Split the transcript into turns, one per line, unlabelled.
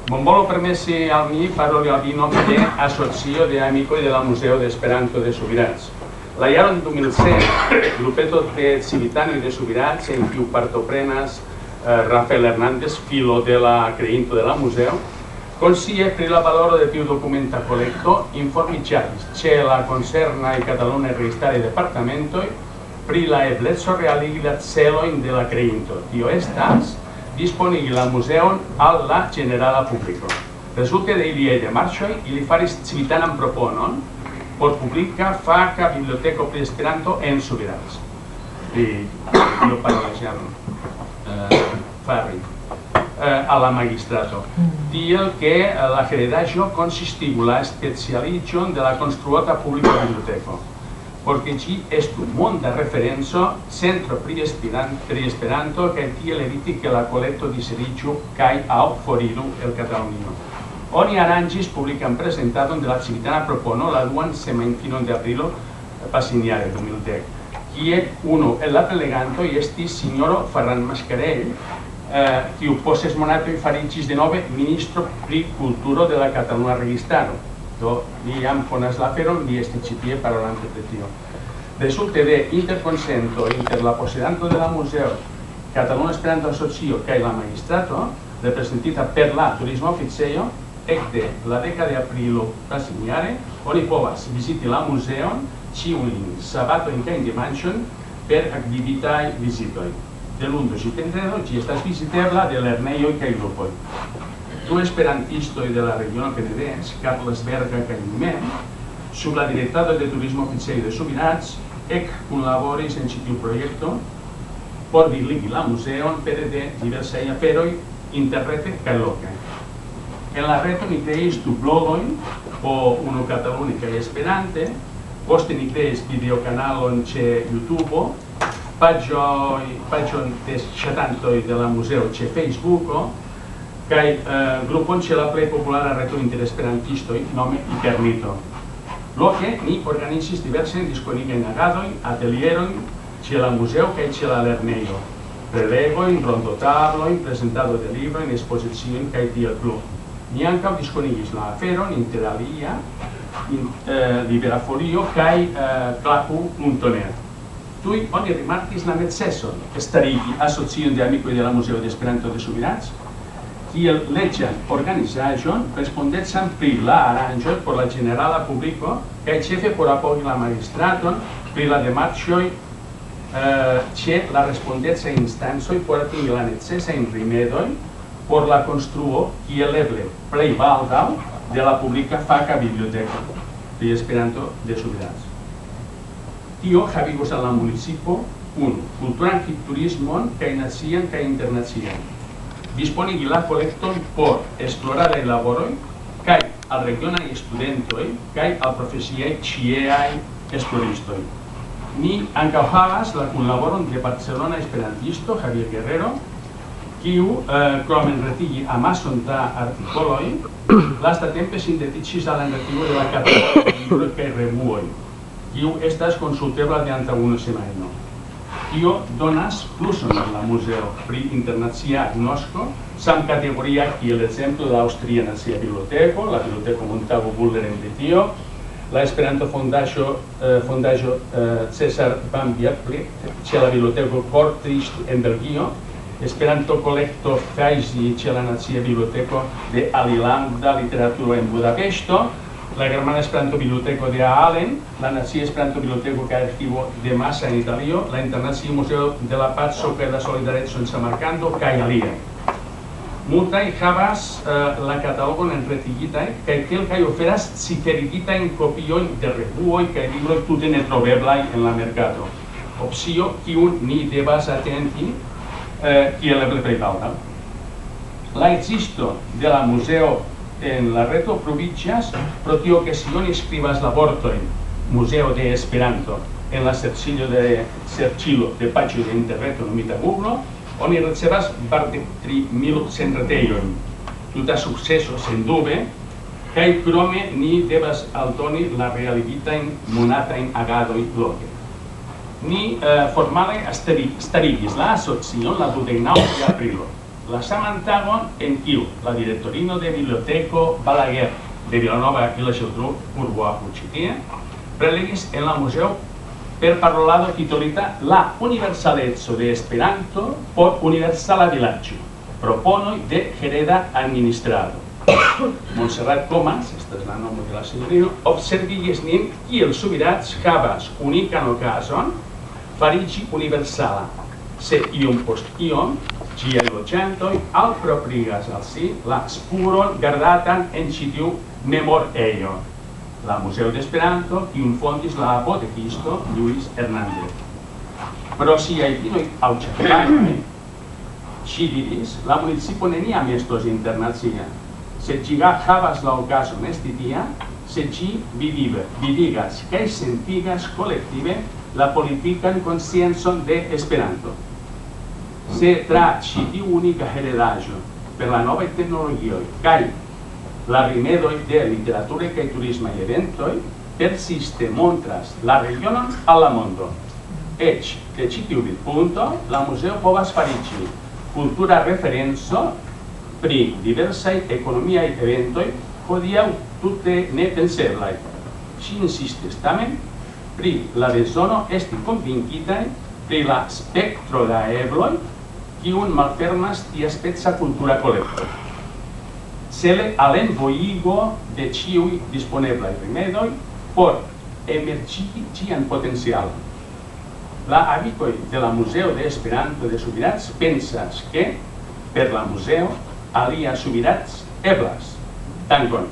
Non volo permessi al mi paroli al nome di Associo di Amico del Museo de Esperanto de Subirats. La Iaron 2007, grupeto de Civitano i de Subirats, in cui partoprenas Rafael Hernández, filo de la creinto de la museo, consiglie per la valore del più documenta collecto informiciatis, c'è la concerna in Catalunya registrare departamento, pri la eblezzo realigat celoin de la creinto, tio estas disponibile al museo alla generala publico. Resulta de ilie de marxoi, ili faris civitanam proponon, por publica faca biblioteco pri Esperanto en Subirats. I io parlo fari a la magistrato. Tiel che la heredaggio consistibula specialigion de la construota publica biblioteco, porque ci est un monta referenzo centro pri Esperanto che tiel eviti che la colletto di serigio cae au foridu el catalonino. Oni arrangis publicam presentaton de la civitana propono la duan semainfinon de aprilo passiniare 2010. Quiet uno el la preleganto i esti signoro Ferran Mascarell, qui posses monato i farigis de nove ministro pri culturo de la Catalunya registraro. Do li am ponas la feron li esti cipie parolante de tio. Resulte de interconsento inter la posedanto de la museo Catalunya Esperanto Asocio cae la magistrato, representita per la turismo officeio, ecte la deca de aprilo passiniare, oni povas visiti la museon ciuin sabato in cae dimansion per activitai visitoi. De l'11 al 13 estas visitebla de lerneioi cae grupoi. Du esperantistoi de la regiono penedès, Carles Berga cae Mimem, sub la directado de turismo oficial de Subirats, ec collaboris en citiu proiecto por dirligi la museon per de diversai aferoi interrete cae loca. En la reto ni creis tu blogoi o uno Catalunya cae Esperante, poste ni creis videocanalon ce YouTube, pagion des chatantoi de la museo ce Facebook, cae grupon ce la plei populara reto interesperantistoi, nome Icernito. Loque ni organizis diversen disponigen agadoi, atelieroi, ce la museo cae ce la lerneio, prelegoi, rondotabloi, presentado de libro, exposizioin cae tiel plu. Ni ancau disponigis la aferon inter alia, liberafolio cae clapu.net. Tui oni rimarcis la necesson starigi asocion de amicoi de la Museo de Esperanto de Subirats, kiel legian organizajon respondetsan pri la aranjoi por la generala publico cae cefe por apogi la magistraton pri la demarcioi ce la respondetsa instansoi por atingi la necesa in rimedoi por la construo kiel eble plei baldau de la publica faca biblioteca de Esperanto de Subirats. Tio havigos al la municipo 1. Culturan y turismon cae nacian cae internacian. Disponigi la collecton por explorar el laboroi cae al regionai studentoi cae al profesiai cieai esploristoi. Ni ancau havas la collaboron de Barcelona Esperantisto Javier Guerrero, quiu cromen retigi amason da articoloi, lasta tempe sinteticis al negativo de la Catalunya libro cae revuoi, quiu estas consultebla de anta una semaino. Tio donas pluson en la museo pri internazia nosco, sam categoria kiel exemplo la Austria Nazia Biblioteco, la Biblioteco Montagu Bulleren de Tio, la Esperanto Fondaggio Cesar Bambiapli, c'è la Biblioteco Kortrist en Belgio, Esperanto Collecto Faisi c'è la Nazia Biblioteco de Alilanda Literatura en Budapesto, la Germana Esperanto Biblioteco de Aalen, la Nazia Esperanto Biblioteco cae Archivo de Massa en Italio, la Internazia Museo de la Pazzo per la Solidaretto en Samarcando, cae alia. Multai havas la catalogon enretigitai, cae quelcae oferas ciferigitai copioin de revuoi cae libroi tute netroveblai en la mercato. Opsio quiun ni devas atenti kiel eble plei baldaŭ. La existo de la museo en la reto provincias pro tio que si oni escribas la vortoin Museo de Esperanto en la sercillo de pagio de interreto nomita Google, oni recebas barde 3.000 reteion. Tuta successo sen dube, cae crome ni devas aldoni la realigitain monatain agadoi loque. Ni formale starigis la asocion la 29 de aprilo. la Samantagon en Kiu, la Directorino de Biblioteco Balaguer de Vilanova i la Geltrú, Urboa Puchitia, prelegis en la museu per parlado titolita La universalezzo de Esperanto por universala vilaggio, proponoi de Gereda administrado. Montserrat Comas, esta és la nom de la senyorina, observigues nin kiel subirats havas unican occasion farigi universala, se iom post iom ĝiaj loĝantoj alproprigas al si la spuron gardatan en ĉi tiu memorejo, la Museo d'Esperanto, kiun fondis la apotekisto Luis Hernández. Pro siaj finoj aŭ ĉefrajnoj, ŝi diris, la municipo neniam estos internacia, sed ĝi havas la okazon esti tia, se ĝi vivigas kaj sentigas kolektive la politikan konsciencon de Esperanto. Se tra ĉi tiu unika heredaĵo per la novaj teknologioj kaj la rimedoj de literature kaj turismaj eventoj persiste montras la regionon al la mondo. Eĉ de ĉi tiu vidpunkto la muzeo povas fariĝi kultura referenco pri diversaj ekonomiaj eventoj hodiaŭ tute nepenseblaj. Ŝi insistis tamen pri la bezono esti konvinkitaj pri la spektro da ebloj kiun malfermas tiaspeca kultura kolekto. Cele alenvojigo de ĉiuj disponeblaj rimedoj por emerĝigi ĝian potencialon. La amikoj de la Museo de Esperanto de Subirats pensas ke per la museo alia Subirats eblas. Dankon.